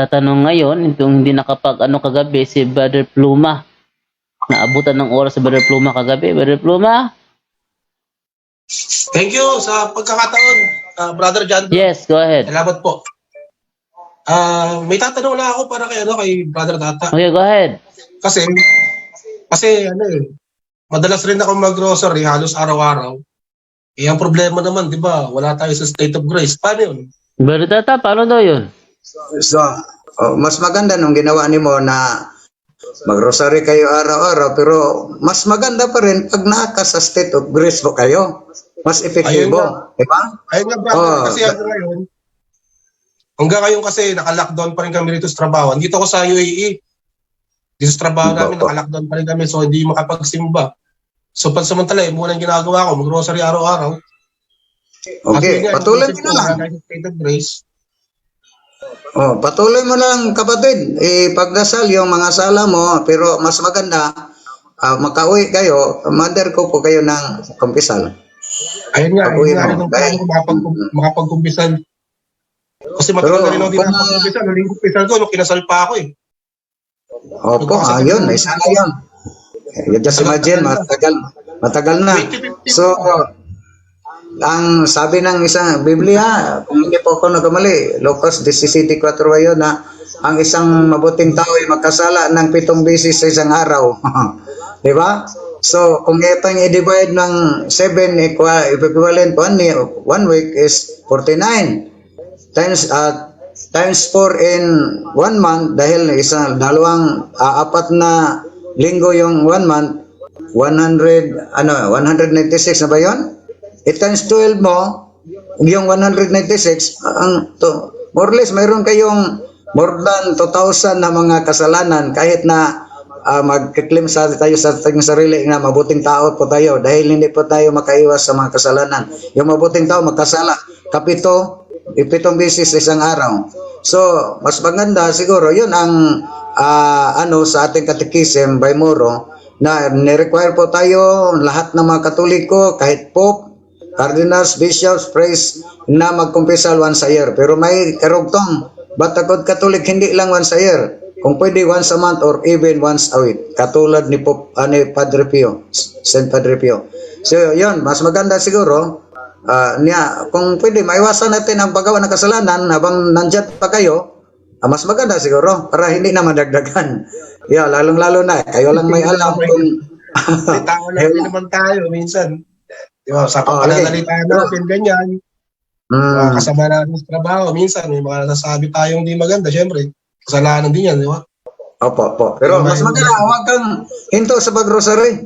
tatanong ngayon, itong hindi nakapag-ano kagabi, si Brother Pluma. Naabutan ng oras si Brother Pluma kagabi. Brother Pluma? Thank you sa pagkakataon, Brother John. Yes, go ahead. Salamat po. May tatanong lang ako para kay Brother Tata. Okay, go ahead. Kasi madalas rin ako mag-grocery halos araw-araw. Ang problema naman, di ba, wala tayo sa state of grace. Paano yun? Brother Tata, paano daw yun? So, mas maganda nung ginawa ni mo na mag-rosary kayo araw-araw, pero mas maganda pa rin pag naka sa state of grace po kayo. Mas epektibo. Diba? Ayun nga, brother. Kasi hanggang ngayon kasi naka-lockdown pa rin kami dito sa trabaho. Dito ako sa UAE. Dito sa trabaho namin, naka-lockdown pa rin kami, so hindi makapagsimba. So pansamantala, muna yung ginagawa ko, mag-grocery araw-araw. Okay, patuloy mo na lang. State of grace. Patuloy mo lang kapatid. Pagdasal yung mga sala mo, pero mas maganda, makauwi kayo, mother ko po kayo ng kumpisal. Ayun nga, makapagkumpisan. Kasi matagal na rin ako din nakapagkumpisan. Naling kumpisan ko, nung kinasal pa ako eh. Opo, ayun, isa na yun. You just imagine, matagal na. So, ang sabi ng isang Biblia, kung hindi po ako nagkamali, Lucas 17:4 yun na ang isang mabuting tao ay magkasala ng 7 beses sa isang araw. Di ba? So, kung itong i-divide ng 7 equivalent 1 week is 49 times 4 in 1 month dahil apat na linggo yung 1 month 196 na ba yun? Times 12 mo yung 196 more or less mayroon kayong more than 2,000 na mga kasalanan kahit na mag-claim tayo sa ating sarili na mabuting tao po tayo dahil hindi po tayo makaiwas sa mga kasalanan. Yung mabuting tao magkasala 7 beses sa isang araw. So, mas maganda siguro yun ang sa ating katekism by Moro na ni-require po tayo lahat ng mga Katoliko kahit Pope, Cardinals, Bishops, Priests na magkumpisal once a year. Pero may karugtong, Batakod Katolik hindi lang once a year. Kung pwede once a month or even once a week. Katulad ni Padre Pio, Saint Padre Pio. So yun, mas maganda siguro kung pwede maiwasan natin ang paggawa ng kasalanan habang nandyan pa kayo, mas maganda siguro para hindi na madagdagan. Lalong-lalo na kayo lang may alam kung may tao lang din naman tayo minsan. Diba, sa pananalita natin ganyan. Kasama natin sa trabaho minsan may mga nasasabi tayong hindi maganda, syempre. Kasalanan din yan, di ba? Opo. Pero mas maganda, huwag kang hinto sa pag-rosary.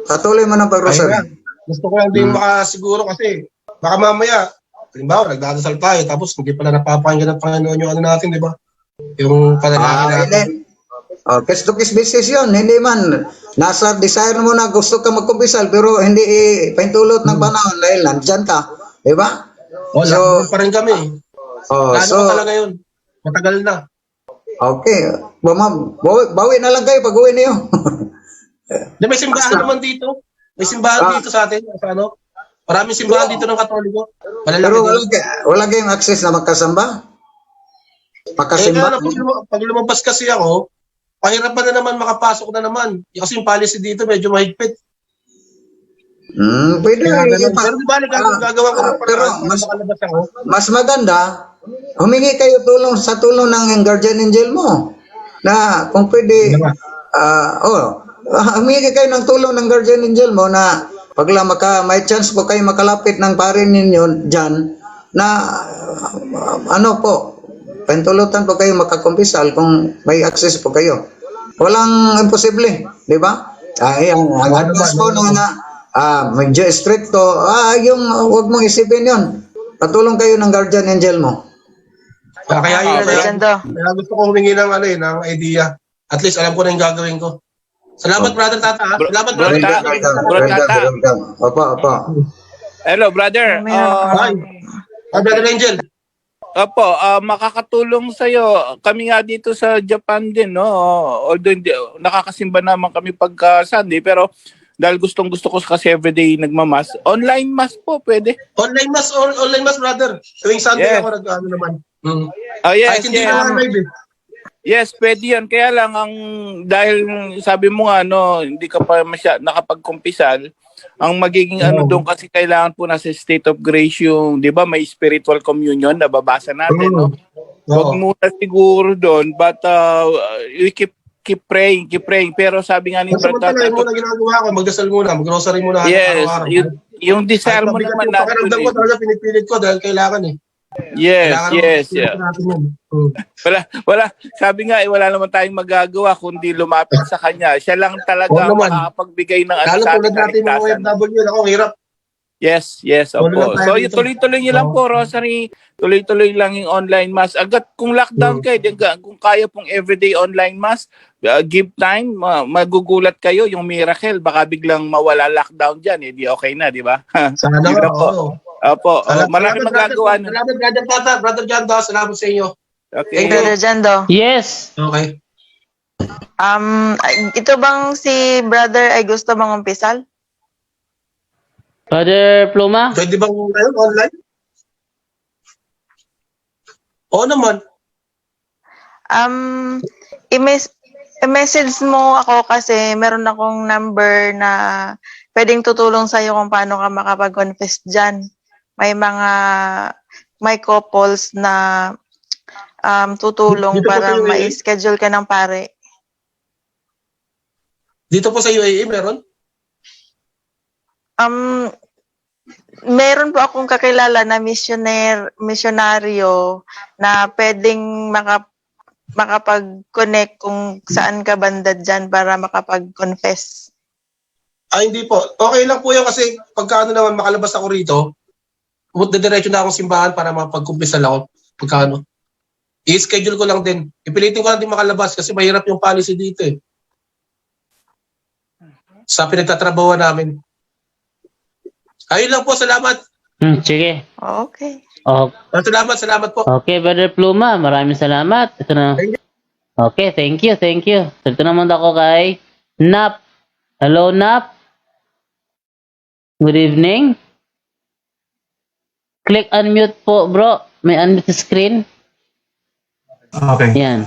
Patuloy mo ng pag-rosary. Gusto ko lang din makasiguro kasi baka mamaya, halimbawa, nagdadasal tayo tapos hindi pala napapakinggan ng Panginoon yung natin, di ba? Yung panalangin natin. Kes-to-kes basis yun. Hindi man, nasa desire mo na gusto ka magkumpisal pero hindi paintulot ng panahon dahil nandyan ka. Di ba? So, pa rin kami. Plano talaga yun. Matagal na. Okay. Bawi na lang kayo pag uwi niyo. May simbahan naman dito. May simbahan dito sa atin. Maraming simbahan dito ng Katoliko. Pero wala kayong access na magkasamba? Pagkasimba? Pag lumabas kasi ako, pahirapan na naman, makapasok na naman. Kasi yung policy dito medyo mahigpit. Pwede. Pero di ba gagawa ko pero makalabas ako? Mas maganda, humingi kayo sa tulong ng guardian angel mo. Na kung pwede, humingi kayo ng tulong ng guardian angel mo na pag lang may chance po kayo makalapit ng pare ninyo dyan na pentulutan po kayo makakumpisal kung may access po kayo. Walang imposible, di ba? Ang advice ko na medyo stricto, huwag mong isipin yun. Patulong kayo ng guardian angel mo. Kaya gusto ko humingi ng idea. At least alam ko na yung gagawin ko. Salamat, Brother Tata. Salamat, Brother Tata. Opo. Hello, brother. Brother Angel. Opo, makakatulong sa'yo. Kami nga dito sa Japan din, no? Although nakakasimba naman kami pagka Sunday, pero dahil gustong-gusto ko kasi everyday nagmamas. Online mass po, pwede. Online mass, brother. Tuwing Sunday ako nag-ano naman. Yes, Kahit hindi yes. na live eh. Yes, pwede yan. Kaya lang, dahil sabi mo nga, hindi ka pa nakapagkumpisal, ang magiging doon kasi kailangan po nasa state of grace yung, di ba, may spiritual communion na babasa natin, no? Huwag muna siguro doon, but we keep praying. Pero sabi nga ni Brad Samantala, yun Tato, muna ginagawa ko. Magdasal muna. Mag-grocery muna yes, araw-araw. yung desire Kahit mo mabigat naman yung pakiramdam ko, natin. talaga pinipilit ko dahil kailangan eh. Yes, Kailangan yes, natin yun. Wala. Sabi nga, wala naman tayong magagawa kundi lumapit sa kanya. Siya lang talaga Oo ang naman. makakapagbigay ng Lalo sa tulad natin mga kaligtasan. OFW, ako hirap. Yes, Wala lang opo. tayo So, dito. tuloy-tuloy niyo lang po, Rosary. Tuloy-tuloy lang yung online mass. Agad kung lockdown kayo, kung kaya pong everyday online mass, give time, magugulat kayo yung miracle. Baka biglang mawala lockdown dyan. Di okay na, di ba? Sana Yun nga, na po. oo. Opo, marami magagawa na. Salamat, Brother Tata. Brother John Do, salamat sa inyo. Okay. Brother Jando, Yes. Okay. ito bang si brother ay gusto bang umpisal? Brother Pluma? Pwede bang online? Oo naman. I-message mo ako kasi meron akong number na pwedeng tutulong sa'yo kung paano ka makapag-confess dyan. May couples na tutulong Dito po para sa UAE? ma-schedule ka ng pare. Dito po sa UAE, meron? Meron po akong kakilala na misyonaryo na pwedeng makapag-connect kung saan ka banda dyan para makapag-confess. Hindi po. Okay lang po yan kasi pagka naman makalabas ako rito, diretso na akong simbahan para mapagkumpisal ako. Pagka i-schedule ko lang din. Ipilitin ko lang din makalabas kasi mahirap yung policy dito eh. Sa pinagtatrabaho namin. Ayun lang po, salamat. Sige. Okay. Salamat po. Okay, Brother Pluma, maraming salamat. Ito na. Okay, thank you. Ito naman ako kay Nap. Hello, Nap. Good evening. Click unmute po, bro. May unmute screen. Okay. Yan.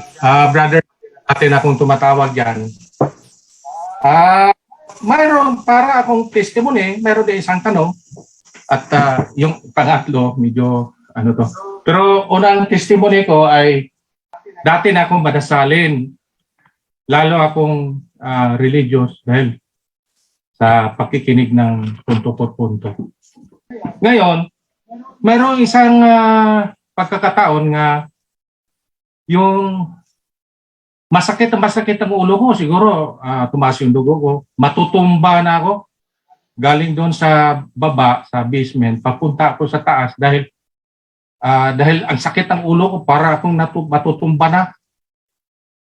Brother, atin akong tumatawag dyan. Mayroon para akong testimony, mayroon din isang tanong. At yung pangatlo, medyo ano to. Pero unang testimony ko ay dati na akong madasalin. Lalo akong religious dahil sa pakikinig ng punto por punto. Ngayon, mayroong isang pagkakataon nga yung masakit ang ulo ko, siguro tumaas yung dugo ko, matutumba na ako. Galing doon sa baba, sa basement, papunta ako sa taas dahil ang sakit ng ulo ko, para akong matutumba na.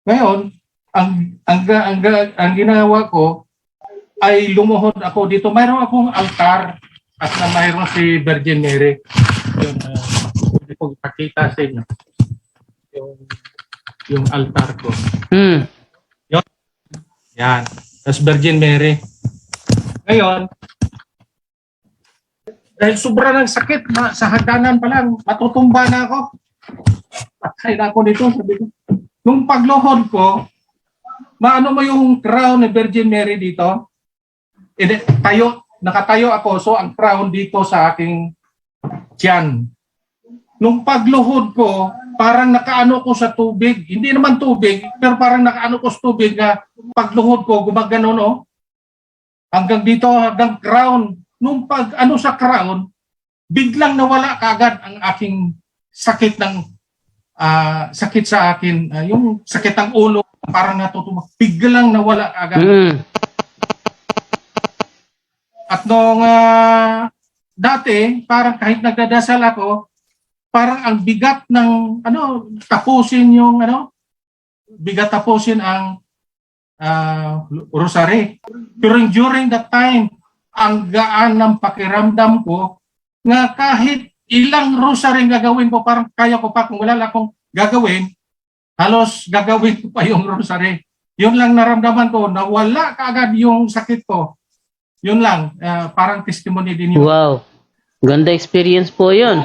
Ngayon, ang ginawa ko ay lumuhod ako dito. Mayroon akong altar at na mayroon si Virgin Mary. Yun, hindi ko pakita sa inyo. Yung altar ko. Yan. Tapos Virgin Mary. Ngayon, dahil sobra ng sakit, sa hagdanan pa lang, matutumba na ako. Patay na ako dito, sabi ko. Nung pagluhod ko, maano mo yung crown ni Virgin Mary dito? Nakatayo ako, so ang crown dito sa aking tiyan. Nung pagluhod ko, parang nakaano ko sa tubig. Hindi naman tubig, pero parang nakaano ko sa tubig na pagluhod ko, gumaganon, oh. Hanggang dito, hanggang crown. Nung pag-ano sa crown, biglang nawala kaagad ang aking sakit ng sakit sa akin, yung sakit ng ulo, parang natutuwa. Biglang nawala kaagad. At nung dati, parang kahit nagdadasal ako, parang ang bigat ng tapusin yung bigat tapusin ang rosary. Pero during that time, ang gaan ng pakiramdam ko na kahit ilang rosary gagawin ko, parang kaya ko pa, kung wala lang akong gagawin, halos gagawin ko pa yung rosary. Yun lang naramdaman ko, na wala kaagad yung sakit ko. Yun lang, parang testimony din yun. Wow. Ganda experience po yun.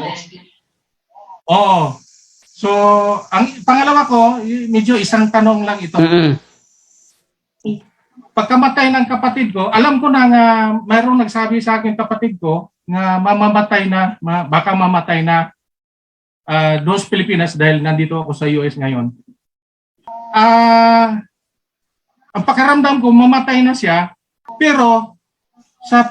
Oo. So, ang pangalawa ko, medyo isang tanong lang ito. Mm-mm. Pagkamatay ng kapatid ko, alam ko na nga mayroong nagsabi sa akin kapatid ko na mamamatay na, baka mamatay na doon sa Pilipinas dahil nandito ako sa US ngayon. Ang pakiramdam ko, mamatay na siya, pero sa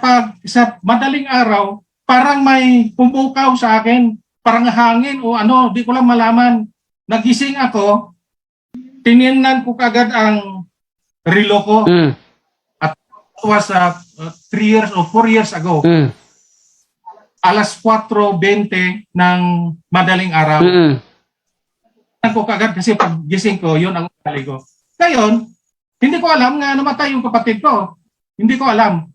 madaling araw, parang may pumukaw sa akin, parang hangin o ano, di ko lang malaman. Nagising ako, tinignan ko kagad ang relo ko. Mm. It was 3 years or 4 years ago. Mm. Alas 4:20 ng madaling araw. Mm. Tinignan ko kagad kasi pag gising ko, yun ang ugali ko. Ngayon, hindi ko alam nga namatay yung kapatid ko. Hindi ko alam.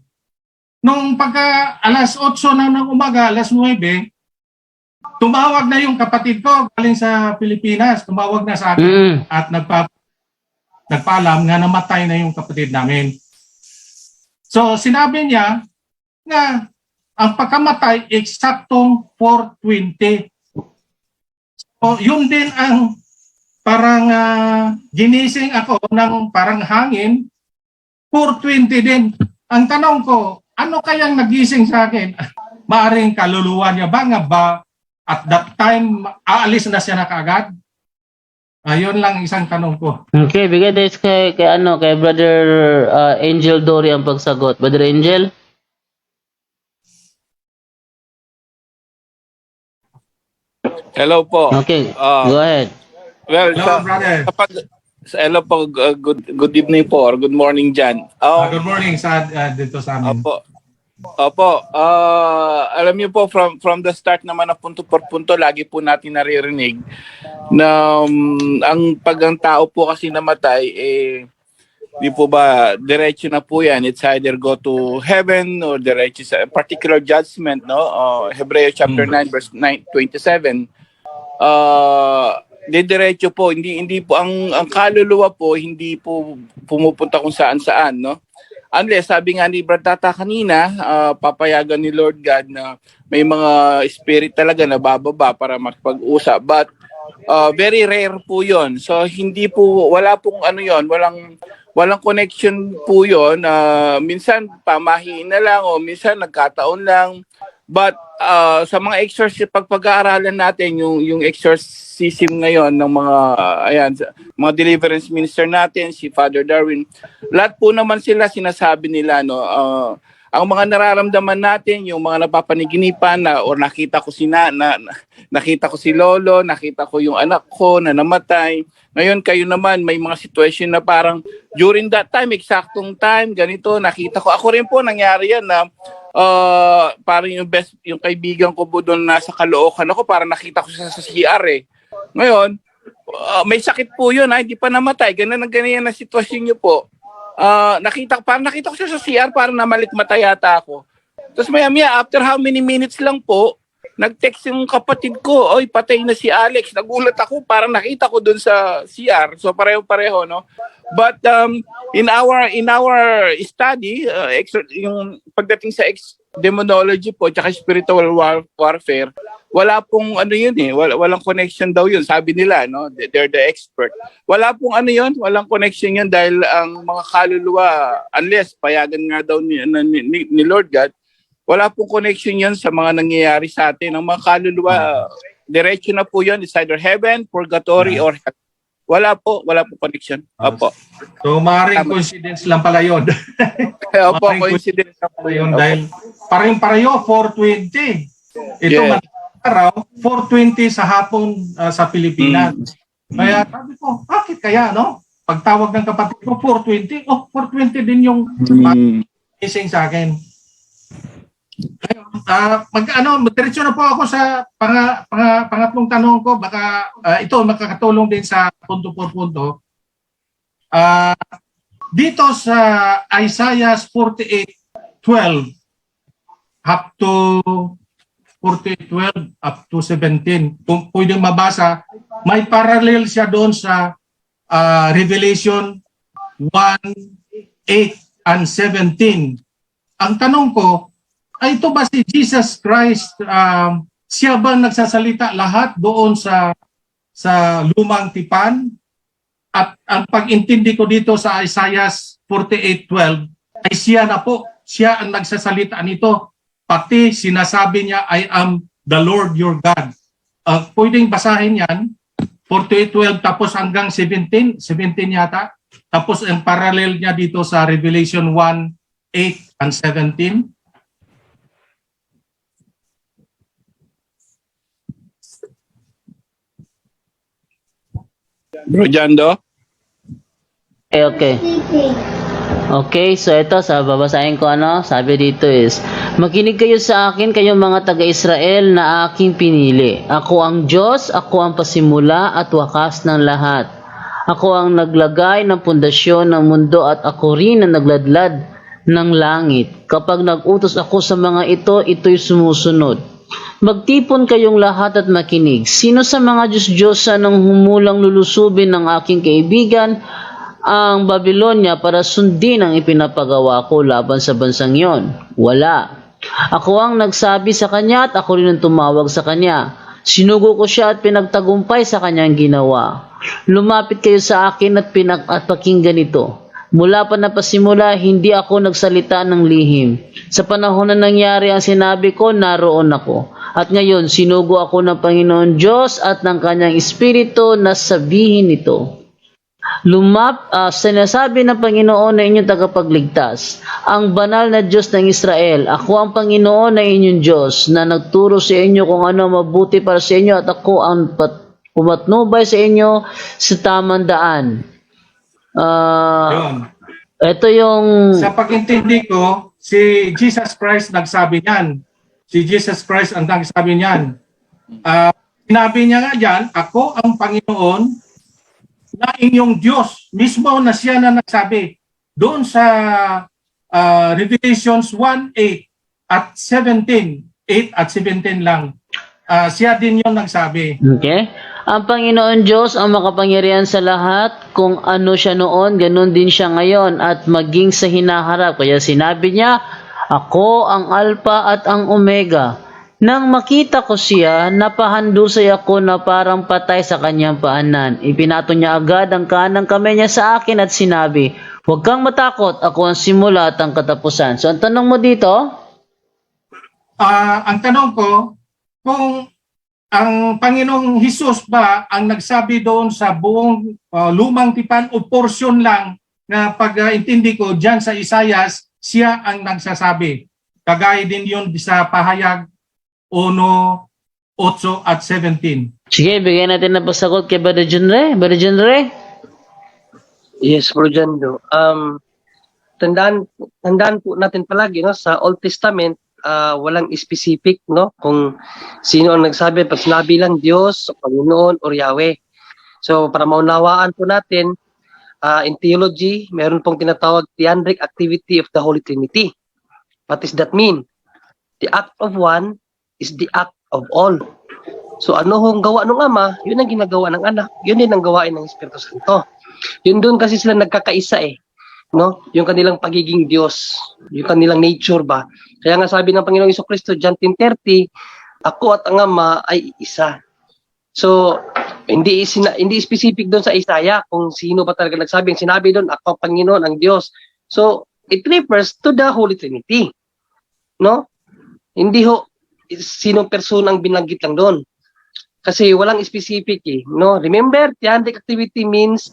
Nung pagka alas 8 na ng umaga, alas 9, tumawag na yung kapatid ko galing sa Pilipinas. Tumawag na sa akin Mm. at nagpaalam nga namatay na yung kapatid namin. So sinabi niya na ang pagkamatay eksaktong 4:20. So yun din ang parang ginising ako ng parang hangin, 4:20 din. Ang tanong ko, ano kayang nagising sa akin? Maaring kaluluwa niya ba nga ba at that time aalis na siya na kaagad? Ayun lang isang tanong ko. Okay, bigay tayo kay Brother Angel Dory ang pagsagot. Brother Angel? Hello po. Okay, Ah, go ahead. well, Hello, brother. hello po, good evening po or good morning dyan. Good morning sa dito sa amin. Opo, alam niyo po from the start naman na punto por punto lagi po natin naririnig na ang tao po kasi namatay di po ba diretso na po yan, it's either go to heaven or diretso sa particular judgment, no? Hebreo chapter 9 verse 27. Diretso po, hindi po ang kaluluwa po hindi po pumupunta kung saan-saan, no? Unless, sabi nga ni Brad Tata kanina, papayagan ni Lord God na may mga spirit talaga na bababa para makipag-usap. But very rare po yon. So hindi po, wala pong ano yon, walang connection po yon. Minsan pamahiin na lang o minsan nagkataon lang. But sa mga pag-aaralan natin yung exorcism ngayon ng mga mga deliverance minister natin, si Father Darwin, lahat po naman sila sinasabi nila, no, ang mga nararamdaman natin, yung mga napapaniginipan na or nakita ko nakita ko si lolo, nakita ko yung anak ko na namatay. Ngayon kayo naman may mga situation na parang during that time, eksaktong time, ganito nakita ko. Ako rin po nangyari yan na parang yung kaibigan ko po doon nasa Caloocan ako, parang nakita ko siya sa CR eh. Ngayon, may sakit po yun, hindi pa namatay. Ganyan na sitwasyon niyo po. Nakita ko siya sa CR, parang namalikmata yata ako. Tapos maya after how many minutes lang po, nag-text yung kapatid ko, oy, patay na si Alex. Nagulat ako, parang nakita ko doon sa CR. So pareho-pareho, no? But in our study, yung pagdating sa demonology po, tsaka spiritual warfare, wala pong ano yun eh, walang connection daw yun, sabi nila, no? They're the expert. Wala pong ano yun, walang connection yun dahil ang mga kaluluwa, unless payagan nga daw ni Lord God, wala pong connection yun sa mga nangyayari sa atin. Ang mga kaluluwa, diretso na po yun, it's either heaven, purgatory, or hell. Wala po connection. Opo. So maaaring coincidence lang pala yun. Opo, coincidence lang po yun. Dahil pareho 4:20. Ito Yeah. araw, 4:20 sa hapon sa Pilipinas. Kaya sabi ko, bakit kaya, no? Pagtawag ng kapatid ko, 4:20. 4:20 din yung missing sa akin. Diretso na po ako sa pangatlong tanong ko. Baka ito makakatulong din sa punto por punto. Dito sa Isaiah 48:12 up to 48:12 up to 17, kung pwedeng mabasa, may parallel siya doon sa Revelation 1:8 and 17. Ang tanong ko, ay ito ba si Jesus Christ, siya ba nagsasalita lahat doon sa sa lumang tipan. At ang pag-intindi ko dito sa Isaiah 48:12 ay siya na po, siya ang nagsasalita nito. Pati sinasabi niya, I am the Lord your God. Pwedeng basahin yan, 48:12 tapos hanggang 17 yata. Tapos ang parallel niya dito sa Revelation 1:8 and 17. Bro Jando? Okay. Okay, so ito sa babasahin ko sabi dito is, makinig kayo sa akin, kayong mga taga-Israel na aking pinili. Ako ang Diyos, ako ang pasimula at wakas ng lahat. Ako ang naglagay ng pundasyon ng mundo at ako rin ang nagladlad ng langit. Kapag nag-utos ako sa mga ito, ito'y sumusunod. Magtipon kayong lahat at makinig. Sino sa mga Diyos-Diyosa nang humulang lulusubin ng aking kaibigan ang Babylonia para sundin ang ipinapagawa ko laban sa bansang yon? Wala. Ako ang nagsabi sa kanya at ako rin ang tumawag sa kanya. Sinugo ko siya at pinagtagumpay sa kanyang ginawa. Lumapit kayo sa akin at pakinggan ito. Mula pa napasimula, hindi ako nagsalita ng lihim. Sa panahon na nangyari ang sinabi ko, naroon ako. At ngayon, sinugo ako ng Panginoon Diyos at ng kanyang Espiritu na sabihin ito. Sinasabi ng Panginoon na inyong tagapagligtas, ang banal na Diyos ng Israel, ako ang Panginoon na inyong Diyos na nagturo sa inyo kung ano mabuti para sa inyo at ako ang pumatnubay sa inyo sa tamang daan. Yun. Ito yung... Sa pag-intindi ko, si Jesus Christ nagsabi niyan. Si Jesus Christ ang nagsabi niyan. Sinabi niya nga dyan, ako ang Panginoon na inyong Diyos. Mismo na siya na nagsabi. Doon sa Revelations 1:8 at 17. 8 at 17 lang. Siya din yung nagsabi. Okay. Ang Panginoon Diyos ang makapangyarihan sa lahat. Kung ano siya noon, ganun din siya ngayon at maging sa hinaharap. Kaya sinabi niya, ako ang Alpha at ang Omega. Nang makita ko siya, napahandusay ako na parang patay sa kanyang paanan. Ipinato niya agad ang kanang kamay niya sa akin at sinabi, huwag kang matakot, ako ang simula at ang katapusan. So ang tanong mo dito? Ang tanong ko, kung ang Panginoong Hesus ba ang nagsabi doon sa buong lumang tipan o portion lang na pag-intindi ko dyan sa Isaias, siya ang nagsasabi. Kagaya din yun sa pahayag 1:8 at 17. Sige, bigyan natin ng pasagot kay Brother Junre. Brother Junre? Yes, Bro Jando. Tandaan po natin palagi sa Old Testament, walang specific kung sino ang nagsabi. Pag sinabi lang Diyos, Panginoon, or Yahweh. So para maunawaan po natin, in theology, meron pong tinatawag theandric activity of the Holy Trinity. What does that mean? The act of one is the act of all. So ano hong gawa ng Ama, yun ang ginagawa ng Anak, yun din ang gawain ng Espiritu Santo. Yun doon kasi sila nagkakaisa yung kanilang pagiging Diyos, yung kanilang nature ba. Kaya nga sabi ng Panginoong Jesucristo, John 10:30, ako at ang Ama ay isa. So hindi specific doon sa Isaiah kung sino ba talaga nagsabi. Ang sinabi doon, ako ang Panginoon, ang Diyos. So it refers to the Holy Trinity. Hindi sinong persona ang binanggit lang doon. Kasi walang specific Remember, theandric activity means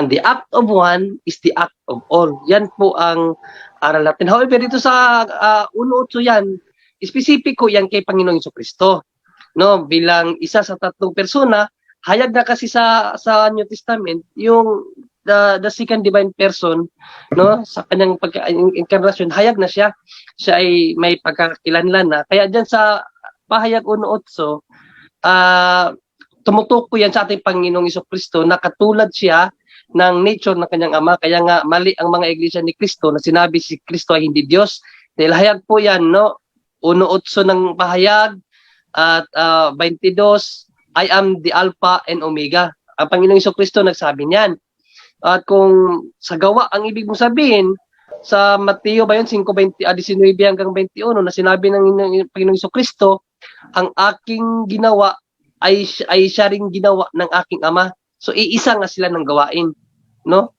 the act of one is the act of all. Yan po ang aral natin. However, dito sa 1:8 yan, specific ko yan kay Panginoong Jesucristo. Bilang isa sa tatlong persona, hayag na kasi sa New Testament yung the second divine person, sa kanyang pagka-incarnation, hayag na siya. Siya ay may pagkakakilanlan na. Kaya diyan sa pahayag 1:8, tumutukoy yan sa ating Panginoong Jesucristo na katulad siya ng nature ng kanyang Ama. Kaya nga mali ang mga iglesia ni Kristo na sinabi si Kristo ay hindi Diyos. Dahil hayag po yan, 1:8 ng pahayag at 22, I am the Alpha and Omega. Ang Panginoong Jesucristo nagsabi niyan. At kung sa gawa ang ibig mong sabihin, sa Mateo ba yun, 5:19 hanggang 21, na sinabi ng Panginoong Jesucristo, ang aking ginawa ay siya ring ginawa ng aking ama. So iisa nga sila ng gawain, no?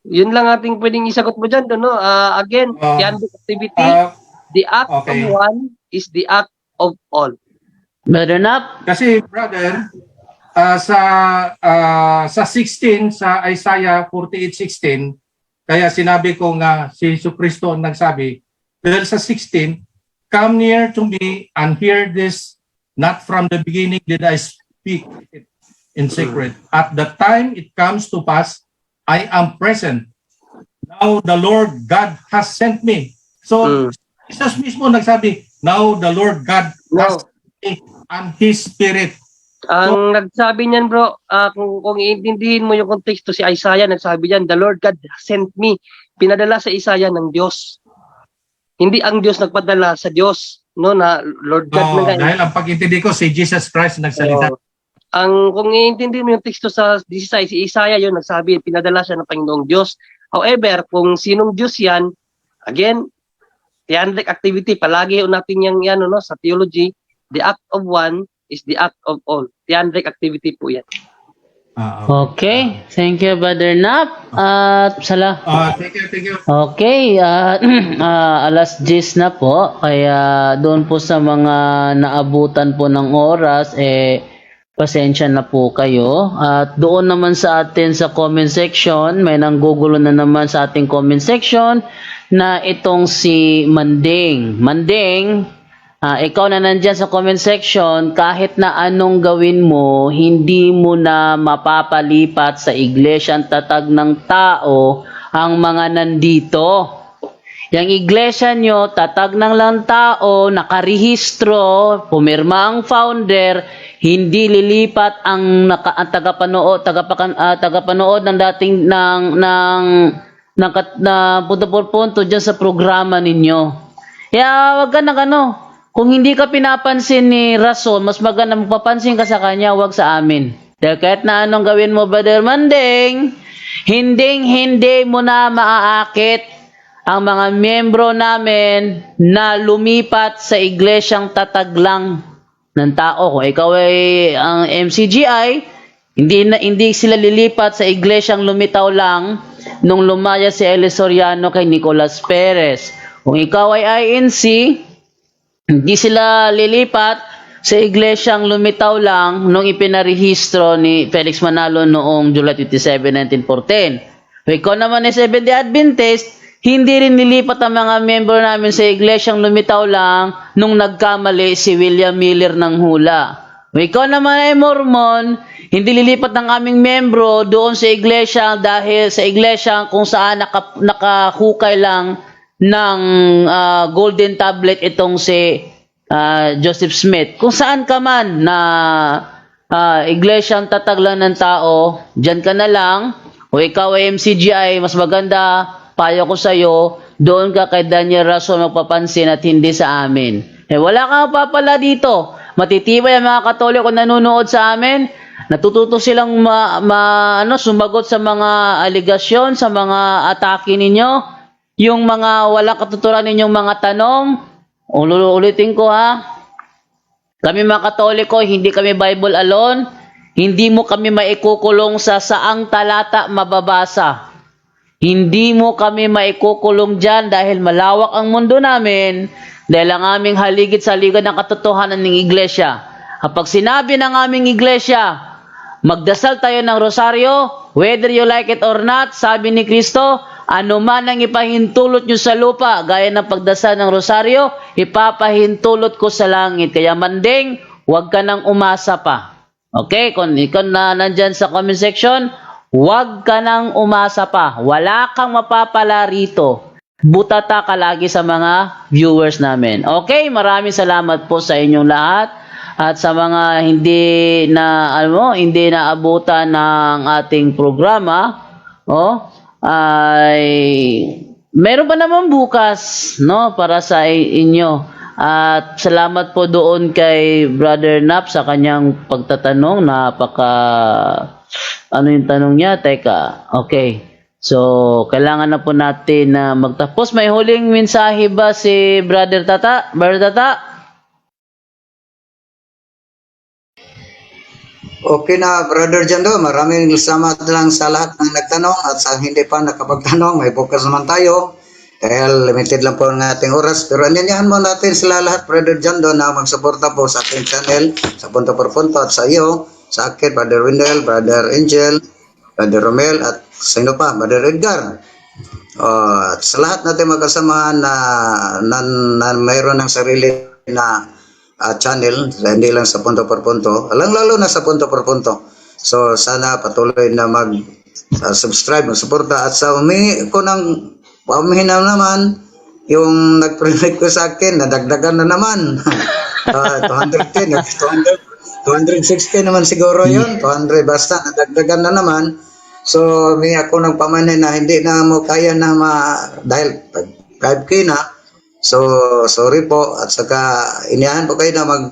Yun lang ating pwedeng isagot mo dyan, no? Again, Tiandric activity, the act Okay. of one is the act of all. Brother Nap? Kasi brother, sa 16 sa Isaiah 48:16, kaya sinabi ko nga si Jesucristo ang nagsabi, dahil sa 16, come near to me and hear this, not from the beginning did I speak it in secret. At the time it comes to pass, I am present. Now the Lord God has sent me. So Jesus mismo nagsabi, now the Lord God has sent me and His Spirit. Ang nagsabi niyan, bro, kung iintindihin mo yung konteksto, si Isaiah nagsabi niyan, the Lord God sent me. Pinadala sa Isaiah ng Diyos. Hindi ang Diyos nagpadala sa Diyos, no, na Lord God na ganyan. Dahil ang pag-intindi ko, si Jesus Christ nagsalita. Kung iintindihin mo yung teksto sa 16, si Isaiah yun nagsabi, pinadala siya ng Panginoong Diyos. However, kung sinong Diyos yan, again, Tiandric activity, palagi natin yan, no, sa theology, the act of one is the act of all. Tiandric activity po yan. Okay. Thank you, Brother Nap. Thank you. Okay. Alas 10 na po. Kaya doon po sa mga naabutan po ng oras, pasensya na po kayo. At doon naman sa atin sa comment section, may nanggugulo na naman sa ating comment section na itong si Manding. Manding, ikaw na nandyan sa comment section, kahit na anong gawin mo, hindi mo na mapapalipat sa iglesyang tatag ng tao ang mga nandito. Yung iglesia nyo, tatag ng lang tao, nakarehistro, pumirma ang founder, hindi lilipat ang tagapanood ng dating ng punto dyan sa programa ninyo. Kaya wag ka kung hindi ka pinapansin ni Rason, mas maganda magpapansin ka sa kanya, wag sa amin. Dahil kahit na anong gawin mo, Brother Manding, hindi mo na maaakit ang mga miyembro namin na lumipat sa iglesyang tatag lang ng tao. Kung ikaw ay ang MCGI, hindi sila lilipat sa iglesyang lumitaw lang nung lumaya si Eli Soriano kay Nicolas Perez. Kung ikaw ay INC, hindi sila lilipat sa iglesyang lumitaw lang nung ipinarehistro ni Felix Manalo noong July 27, 1914. Kung ikaw naman ay Seventh-day Adventist, hindi rin nilipat ang mga miyembro namin sa iglesyang lumitaw lang nung nagkamali si William Miller ng hula. Kung ikaw naman ay Mormon, hindi lilipat ng aming miyembro doon sa iglesia dahil sa iglesia kung saan nakahukay lang ng golden tablet itong si Joseph Smith. Kung saan ka man na iglesyang tatag lang ng tao, dyan ka na lang. O ikaw ay MCGI, mas maganda, payo ko sa'yo, doon ka kay Daniel Rason magpapansin at hindi sa amin. Wala kang mapapala dito. Matitibay ang mga Katoliko nanonood sa amin. Natututo silang sumagot sa mga aligasyon, sa mga atake ninyo. Yung mga walang katuturan ninyong mga tanong, ulitin ko ha. Kami mga Katoliko, hindi kami Bible alone. Hindi mo kami maikukulong sa saang talata mababasa. Hindi mo kami maikukulong dyan dahil malawak ang mundo namin, dahil ang aming haligid sa ligad ng katotohanan ng iglesia. Kapag sinabi ng aming iglesia, magdasal tayo ng rosaryo, whether you like it or not, sabi ni Kristo, ano man ang ipahintulot nyo sa lupa, gaya ng pagdasal ng rosaryo, ipapahintulot ko sa langit. Kaya Manding, huwag ka nang umasa pa. Okay? Kung ikaw na nandyan sa comment section, huwag ka nang umasa pa. Wala kang mapapala rito. Butata ka lagi sa mga viewers namin. Okay? Maraming salamat po sa inyong lahat. At sa mga hindi naabutan ng ating programa, ay meron pa naman bukas, para sa inyo. At salamat po doon kay Brother Nap sa kanyang pagtatanong. Ano yung tanong niya? Teka, okay. So, kailangan na po natin na magtapos. May huling mensahe ba si Brother Tata? Brother Tata? Okay na, Brother Jando. Maraming salamat lang sa lahat ng nagtanong at sa hindi pa nakapagtanong. May focus naman tayo. Dahil limited lang po ang ating oras. Pero anyanyahan mo natin sila lahat, Brother Jando, na magsuporta po sa ating channel, sa Punto por Punto at sa iyo, sa akin, Brother Wendell, Brother Angel, Brother Romel, at sino pa, Brother Edgar. At sa lahat natin magkasama na mayroon ng sarili na channel, hindi lang sa Punto por Punto, lalo na sa Punto por Punto. So sana patuloy na mag-subscribe, mag-suporta at sa humingi ko ng pamihinaw naman yung nag-predict ko sa akin, nadagdagan na naman. 210, 206K naman siguro yun, 200 basta, nadagdagan na naman. So may ako ng pamanhin na hindi na mo kaya na dahil 5K na. So, sorry po. At saka, iniyahan po kayo na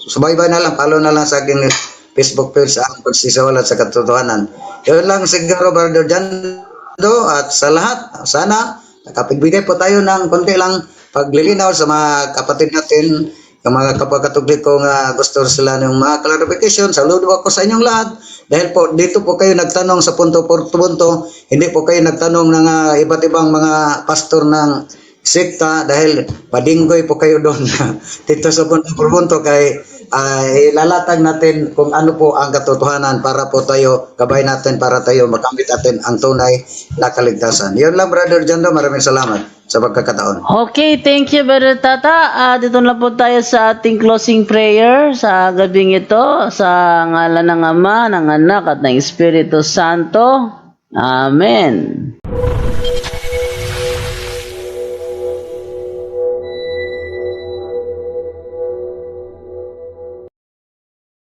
subaybay na lang, follow na lang sa aking Facebook page sa pagsisiwalat sa katotohanan. Yun lang siguro, Brother Jando. At sa lahat, sana, nakapagbigay po tayo ng konti lang paglilinaw sa mga kapatid natin, yung mga kapagkatugli ko nga gusto sila ng mga clarification. Saludo ako sa inyong lahat. Dahil po, dito po kayo nagtanong sa punto por punto, hindi po kayo nagtanong ng iba't ibang mga pastor ng sekta dahil padinggoy po kayo doon dito sa punto por punto kay ilalatag natin kung ano po ang katotohanan para po tayo, gabay natin para tayo makamit natin ang tunay na kaligtasan. Yun lang, Brother Jando, maraming salamat sa pagkakataon. Okay, thank you, Brother Tata. Dito na po tayo sa ating closing prayer sa gabing ito. Sa ngalan ng Ama, ng Anak, at ng Espiritu Santo. Amen.